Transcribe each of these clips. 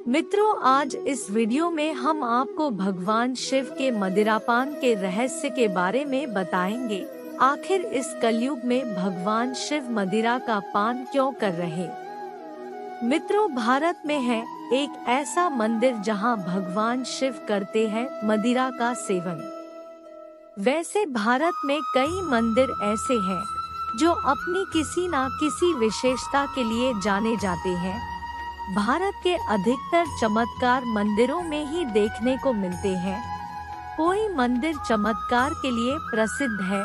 मित्रों, आज इस वीडियो में हम आपको भगवान शिव के मदिरापान के रहस्य के बारे में बताएंगे। आखिर इस कलयुग में भगवान शिव मदिरा का पान क्यों कर रहे। मित्रों, भारत में है एक ऐसा मंदिर जहां भगवान शिव करते हैं मदिरा का सेवन। वैसे भारत में कई मंदिर ऐसे हैं जो अपनी किसी न किसी विशेषता के लिए जाने जाते हैं। भारत के अधिकतर चमत्कार मंदिरों में ही देखने को मिलते हैं। कोई मंदिर चमत्कार के लिए प्रसिद्ध है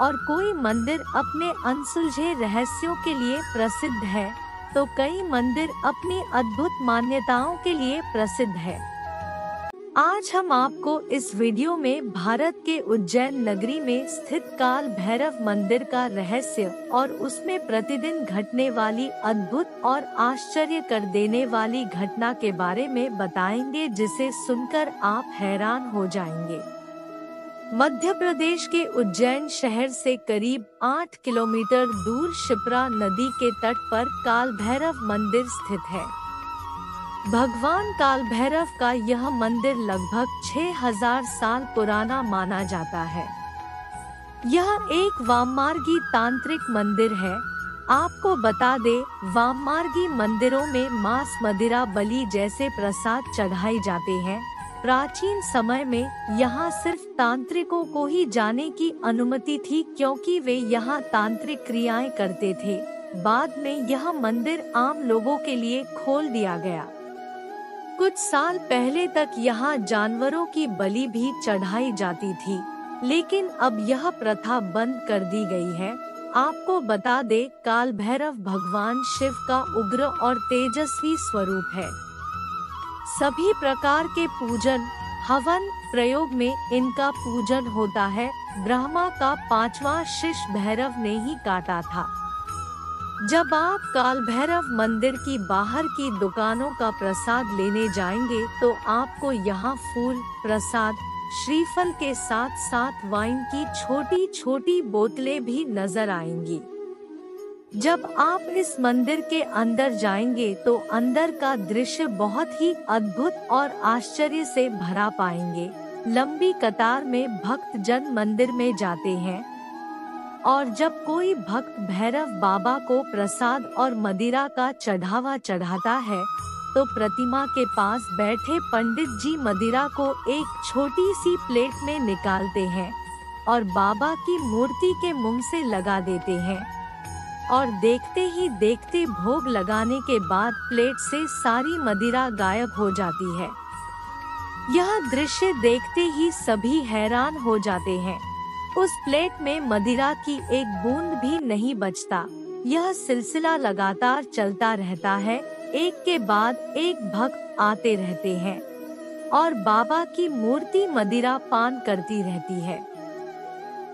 और कोई मंदिर अपने अनसुलझे रहस्यों के लिए प्रसिद्ध है, तो कई मंदिर अपनी अद्भुत मान्यताओं के लिए प्रसिद्ध है। आज हम आपको इस वीडियो में भारत के उज्जैन नगरी में स्थित काल भैरव मंदिर का रहस्य और उसमें प्रतिदिन घटने वाली अद्भुत और आश्चर्य कर देने वाली घटना के बारे में बताएंगे, जिसे सुनकर आप हैरान हो जाएंगे। मध्य प्रदेश के उज्जैन शहर से करीब 8 किलोमीटर दूर शिप्रा नदी के तट पर काल भैरव मंदिर स्थित है। भगवान काल भैरव का यह मंदिर लगभग 6000 साल पुराना माना जाता है। यह एक वाममार्गी तांत्रिक मंदिर है। आपको बता दे, वाममार्गी मंदिरों में मांस, मदिरा, बलि जैसे प्रसाद चढ़ाए जाते हैं। प्राचीन समय में यहाँ सिर्फ तांत्रिकों को ही जाने की अनुमति थी, क्योंकि वे यहाँ तांत्रिक क्रियाएं करते थे। बाद में यह मंदिर आम लोगों के लिए खोल दिया गया। कुछ साल पहले तक यहाँ जानवरों की बलि भी चढ़ाई जाती थी, लेकिन अब यह प्रथा बंद कर दी गई है। आपको बता दे, काल भैरव भगवान शिव का उग्र और तेजस्वी स्वरूप है। सभी प्रकार के पूजन, हवन, प्रयोग में इनका पूजन होता है। ब्रह्मा का 5वां शीश भैरव ने ही काटा था। जब आप काल भैरव मंदिर की बाहर की दुकानों का प्रसाद लेने जाएंगे, तो आपको यहाँ फूल, प्रसाद, श्रीफल के साथ साथ वाइन की छोटी छोटी बोतलें भी नजर आएंगी। जब आप इस मंदिर के अंदर जाएंगे, तो अंदर का दृश्य बहुत ही अद्भुत और आश्चर्य से भरा पाएंगे। लंबी कतार में भक्त जन मंदिर में जाते हैं, और जब कोई भक्त भैरव बाबा को प्रसाद और मदिरा का चढ़ावा चढ़ाता है, तो प्रतिमा के पास बैठे पंडित जी मदिरा को एक छोटी सी प्लेट में निकालते हैं और बाबा की मूर्ति के मुंह से लगा देते हैं, और देखते ही देखते भोग लगाने के बाद प्लेट से सारी मदिरा गायब हो जाती है। यह दृश्य देखते ही सभी हैरान हो जाते हैं। उस प्लेट में मदिरा की एक बूंद भी नहीं बचता। यह सिलसिला लगातार चलता रहता है। एक के बाद एक भक्त आते रहते हैं और बाबा की मूर्ति मदिरा पान करती रहती है।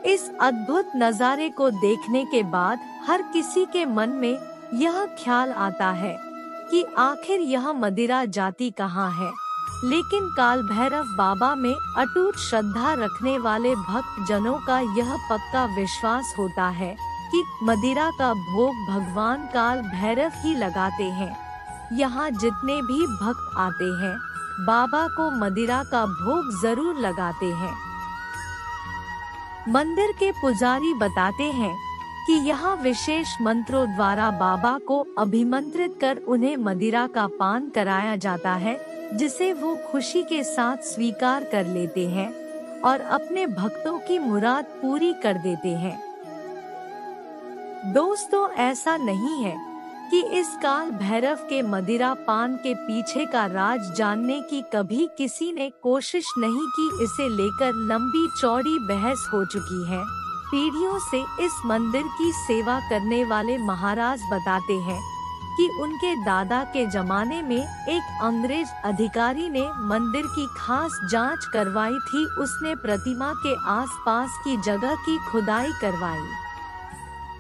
इस अद्भुत नज़ारे को देखने के बाद हर किसी के मन में यह ख्याल आता है कि आखिर यह मदिरा जाती कहाँ है। लेकिन काल भैरव बाबा में अटूट श्रद्धा रखने वाले भक्त जनों का यह पक्का विश्वास होता है कि मदिरा का भोग भगवान काल भैरव ही लगाते हैं। यहाँ जितने भी भक्त आते हैं, बाबा को मदिरा का भोग जरूर लगाते हैं। मंदिर के पुजारी बताते हैं कि यहाँ विशेष मंत्रों द्वारा बाबा को अभिमंत्रित कर उन्हें मदिरा का पान कराया जाता है, जिसे वो खुशी के साथ स्वीकार कर लेते हैं और अपने भक्तों की मुराद पूरी कर देते हैं। दोस्तों, ऐसा नहीं है कि इस काल भैरव के मदिरा पान के पीछे का राज जानने की कभी किसी ने कोशिश नहीं की। इसे लेकर लंबी चौड़ी बहस हो चुकी है। पीढ़ियों से इस मंदिर की सेवा करने वाले महाराज बताते हैं कि उनके दादा के जमाने में एक अंग्रेज अधिकारी ने मंदिर की खास जांच करवाई थी। उसने प्रतिमा के आसपास की जगह की खुदाई करवाई,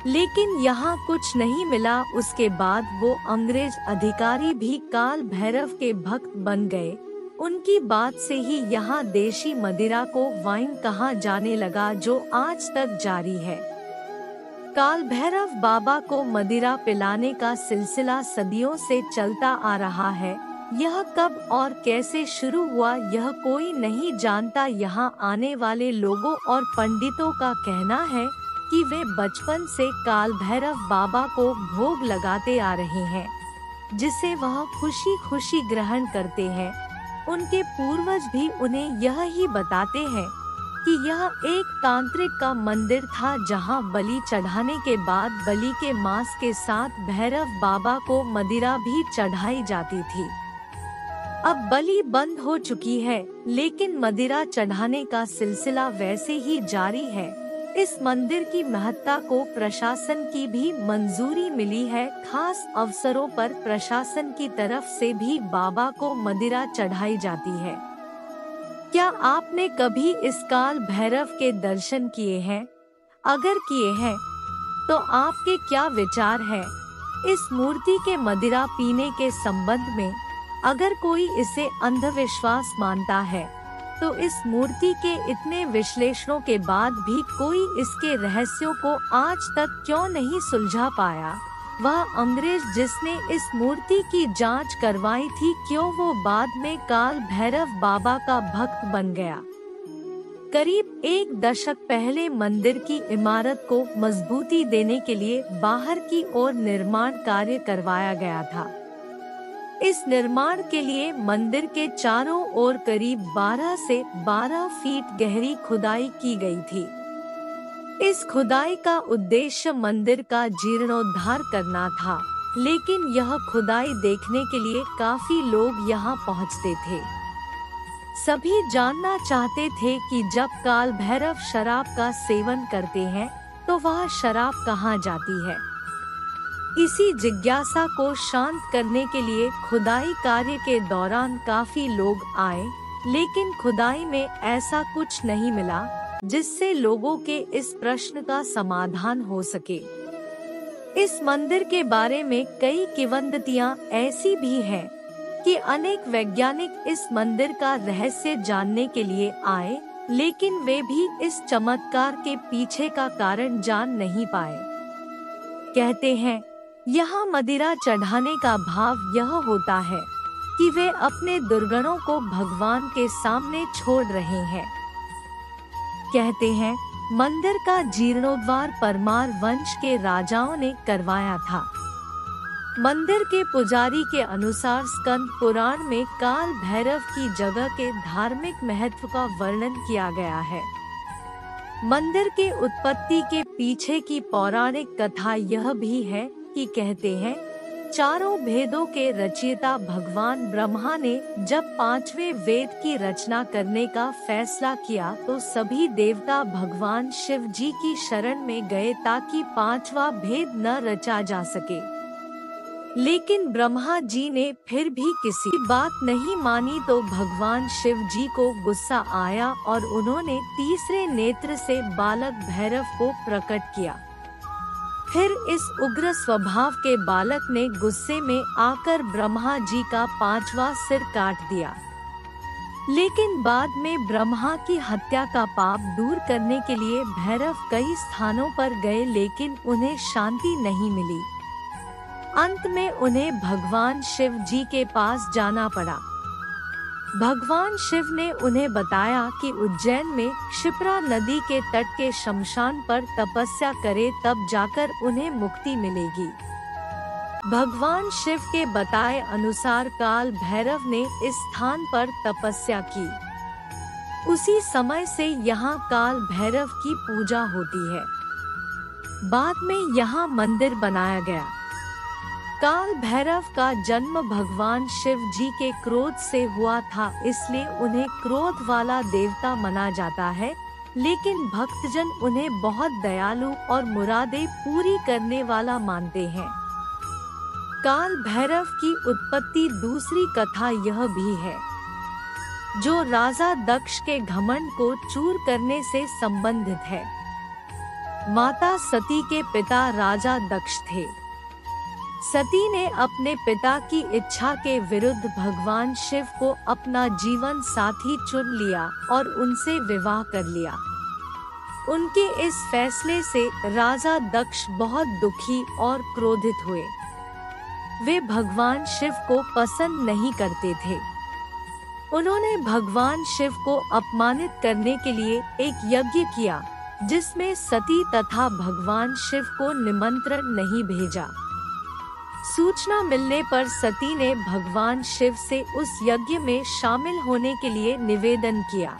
लेकिन यहाँ कुछ नहीं मिला। उसके बाद वो अंग्रेज अधिकारी भी काल भैरव के भक्त बन गए। उनकी बात से ही यहाँ देशी मदिरा को वाइन कहा जाने लगा, जो आज तक जारी है। काल भैरव बाबा को मदिरा पिलाने का सिलसिला सदियों से चलता आ रहा है। यह कब और कैसे शुरू हुआ यह कोई नहीं जानता। यहाँ आने वाले लोगों और पंडितों का कहना है कि वे बचपन से काल भैरव बाबा को भोग लगाते आ रहे हैं, जिसे वह खुशी खुशी ग्रहण करते हैं। उनके पूर्वज भी उन्हें यह ही बताते हैं कि यह एक तांत्रिक का मंदिर था, जहां बलि चढ़ाने के बाद बलि के मांस के साथ भैरव बाबा को मदिरा भी चढ़ाई जाती थी। अब बलि बंद हो चुकी है, लेकिन मदिरा चढ़ाने का सिलसिला वैसे ही जारी है। इस मंदिर की महत्ता को प्रशासन की भी मंजूरी मिली है। खास अवसरों पर प्रशासन की तरफ से भी बाबा को मदिरा चढ़ाई जाती है। क्या आपने कभी इस काल भैरव के दर्शन किए हैं? अगर किए हैं, तो आपके क्या विचार हैं इस मूर्ति के मदिरा पीने के संबंध में? अगर कोई इसे अंधविश्वास मानता है, तो इस मूर्ति के इतने विश्लेषणों के बाद भी कोई इसके रहस्यों को आज तक क्यों नहीं सुलझा पाया? वह अंग्रेज जिसने इस मूर्ति की जांच करवाई थी, क्यों वो बाद में काल भैरव बाबा का भक्त बन गया? करीब 1 दशक पहले मंदिर की इमारत को मजबूती देने के लिए बाहर की ओर निर्माण कार्य करवाया गया था। इस निर्माण के लिए मंदिर के चारों ओर करीब 12 से 12 फीट गहरी खुदाई की गई थी। इस खुदाई का उद्देश्य मंदिर का जीर्णोद्धार करना था, लेकिन यह खुदाई देखने के लिए काफी लोग यहाँ पहुँचते थे। सभी जानना चाहते थे कि जब काल भैरव शराब का सेवन करते हैं, तो वह शराब कहाँ जाती है। इसी जिज्ञासा को शांत करने के लिए खुदाई कार्य के दौरान काफी लोग आए, लेकिन खुदाई में ऐसा कुछ नहीं मिला जिससे लोगों के इस प्रश्न का समाधान हो सके। इस मंदिर के बारे में कई किंवदंतियां ऐसी भी हैं कि अनेक वैज्ञानिक इस मंदिर का रहस्य जानने के लिए आए, लेकिन वे भी इस चमत्कार के पीछे का कारण जान नहीं पाए। कहते हैं, यहाँ मदिरा चढ़ाने का भाव यह होता है कि वे अपने दुर्गुणों को भगवान के सामने छोड़ रहे हैं। कहते हैं, मंदिर का जीर्णोद्धार परमार वंश के राजाओं ने करवाया था। मंदिर के पुजारी के अनुसार स्कंद पुराण में काल भैरव की जगह के धार्मिक महत्व का वर्णन किया गया है। मंदिर के उत्पत्ति के पीछे की पौराणिक कथा यह भी है कि कहते हैं, चारों भेदों के रचयिता भगवान ब्रह्मा ने जब 5वें वेद की रचना करने का फैसला किया, तो सभी देवता भगवान शिव जी की शरण में गए ताकि 5वां भेद न रचा जा सके। लेकिन ब्रह्मा जी ने फिर भी किसी बात नहीं मानी, तो भगवान शिव जी को गुस्सा आया और उन्होंने तीसरे नेत्र से बालक भैरव को प्रकट किया। फिर इस उग्र स्वभाव के बालक ने गुस्से में आकर ब्रह्मा जी का 5वां सिर काट दिया। लेकिन बाद में ब्रह्मा की हत्या का पाप दूर करने के लिए भैरव कई स्थानों पर गए, लेकिन उन्हें शांति नहीं मिली। अंत में उन्हें भगवान शिव जी के पास जाना पड़ा। भगवान शिव ने उन्हें बताया कि उज्जैन में क्षिप्रा नदी के तट के शमशान पर तपस्या करे, तब जाकर उन्हें मुक्ति मिलेगी। भगवान शिव के बताए अनुसार काल भैरव ने इस स्थान पर तपस्या की। उसी समय से यहाँ काल भैरव की पूजा होती है। बाद में यहाँ मंदिर बनाया गया। काल भैरव का जन्म भगवान शिव जी के क्रोध से हुआ था, इसलिए उन्हें क्रोध वाला देवता माना जाता है। लेकिन भक्तजन उन्हें बहुत दयालु और मुरादें पूरी करने वाला मानते हैं। काल भैरव की उत्पत्ति दूसरी कथा यह भी है, जो राजा दक्ष के घमंड को चूर करने से संबंधित है। माता सती के पिता राजा दक्ष थे। सती ने अपने पिता की इच्छा के विरुद्ध भगवान शिव को अपना जीवन साथी चुन लिया और उनसे विवाह कर लिया। उनके इस फैसले से राजा दक्ष बहुत दुखी और क्रोधित हुए। वे भगवान शिव को पसंद नहीं करते थे। उन्होंने भगवान शिव को अपमानित करने के लिए एक यज्ञ किया, जिसमें सती तथा भगवान शिव को निमंत्रण नहीं भेजा। सूचना मिलने पर सती ने भगवान शिव से उस यज्ञ में शामिल होने के लिए निवेदन किया।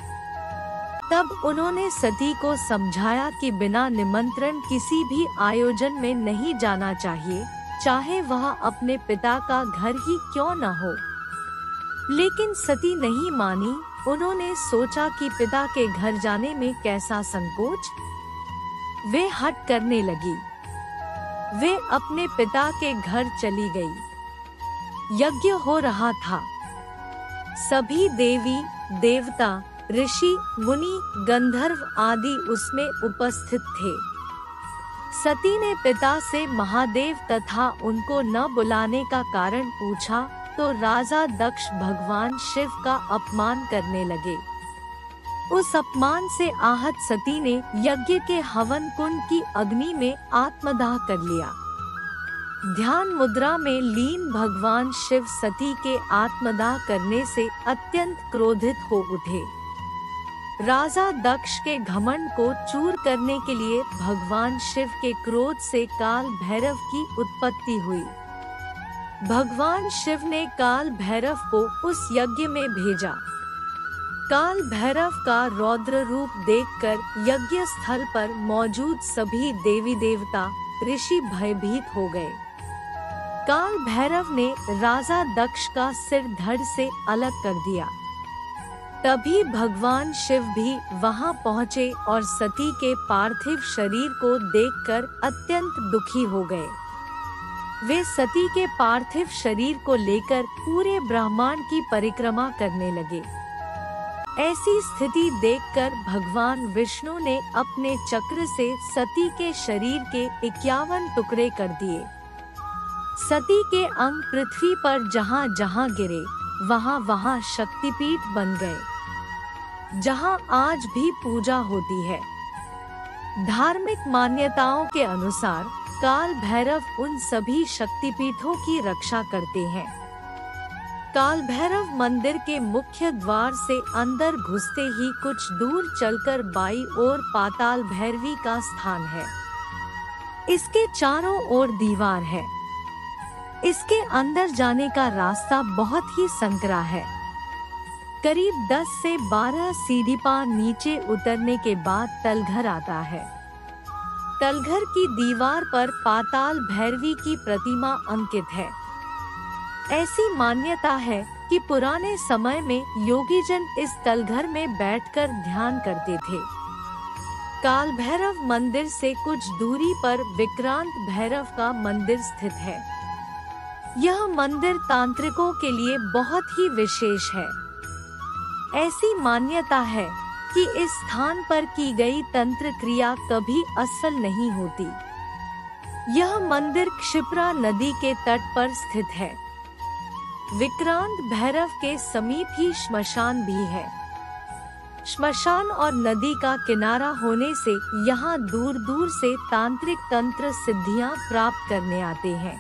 तब उन्होंने सती को समझाया कि बिना निमंत्रण किसी भी आयोजन में नहीं जाना चाहिए, चाहे वह अपने पिता का घर ही क्यों न हो। लेकिन सती नहीं मानी। उन्होंने सोचा कि पिता के घर जाने में कैसा संकोच। वे हठ करने लगी। वे अपने पिता के घर चली गई। यज्ञ हो रहा था। सभी देवी देवता, ऋषि मुनि, गंधर्व आदि उसमें उपस्थित थे। सती ने पिता से महादेव तथा उनको न बुलाने का कारण पूछा तो राजा दक्ष भगवान शिव का अपमान करने लगे। उस अपमान से आहत सती ने यज्ञ के हवन कुंड की अग्नि में आत्मदाह कर लिया। ध्यान मुद्रा में लीन भगवान शिव सती के आत्मदाह करने से अत्यंत क्रोधित हो उठे। राजा दक्ष के घमंड को चूर करने के लिए भगवान शिव के क्रोध से काल भैरव की उत्पत्ति हुई। भगवान शिव ने काल भैरव को उस यज्ञ में भेजा। काल भैरव का रौद्र रूप देखकर यज्ञ स्थल पर मौजूद सभी देवी देवता, ऋषि भयभीत हो गए। काल भैरव ने राजा दक्ष का सिर धड़ से अलग कर दिया। तभी भगवान शिव भी वहां पहुंचे और सती के पार्थिव शरीर को देखकर अत्यंत दुखी हो गए। वे सती के पार्थिव शरीर को लेकर पूरे ब्रह्मांड की परिक्रमा करने लगे। ऐसी स्थिति देखकर भगवान विष्णु ने अपने चक्र से सती के शरीर के 51 टुकड़े कर दिए। सती के अंग पृथ्वी पर जहाँ जहाँ गिरे वहाँ वहाँ शक्तिपीठ बन गए, जहाँ आज भी पूजा होती है। धार्मिक मान्यताओं के अनुसार काल भैरव उन सभी शक्तिपीठों की रक्षा करते हैं। काल भैरव मंदिर के मुख्य द्वार से अंदर घुसते ही कुछ दूर चलकर बाईं ओर पाताल भैरवी का स्थान है। इसके चारों ओर दीवार है। इसके अंदर जाने का रास्ता बहुत ही संकरा है। करीब 10 से 12 सीढ़ी पा नीचे उतरने के बाद तलघर आता है। तलघर की दीवार पर पाताल भैरवी की प्रतिमा अंकित है। ऐसी मान्यता है कि पुराने समय में योगी जन इस तलघर में बैठकर ध्यान करते थे। काल भैरव मंदिर से कुछ दूरी पर विक्रांत भैरव का मंदिर स्थित है। यह मंदिर तांत्रिकों के लिए बहुत ही विशेष है। ऐसी मान्यता है कि इस स्थान पर की गई तंत्र क्रिया कभी असफल नहीं होती। यह मंदिर क्षिप्रा नदी के तट पर स्थित है। विक्रांत भैरव के समीप ही श्मशान भी है। श्मशान और नदी का किनारा होने से यहाँ दूर दूर से तांत्रिक तंत्र सिद्धियां प्राप्त करने आते हैं।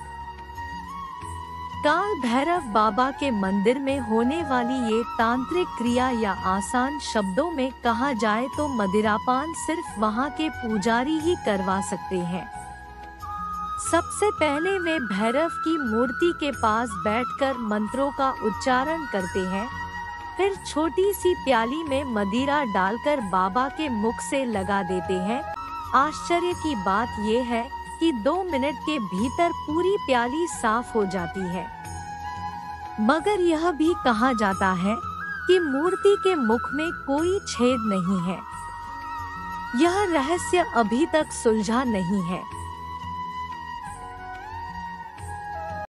काल भैरव बाबा के मंदिर में होने वाली ये तांत्रिक क्रिया या आसान शब्दों में कहा जाए तो मदिरापान सिर्फ वहाँ के पुजारी ही करवा सकते हैं। सबसे पहले वे भैरव की मूर्ति के पास बैठकर मंत्रों का उच्चारण करते हैं। फिर छोटी सी प्याली में मदिरा डालकर बाबा के मुख से लगा देते हैं। आश्चर्य की बात ये है कि 2 मिनट के भीतर पूरी प्याली साफ हो जाती है। मगर यह भी कहा जाता है कि मूर्ति के मुख में कोई छेद नहीं है। यह रहस्य अभी तक सुलझा नहीं है।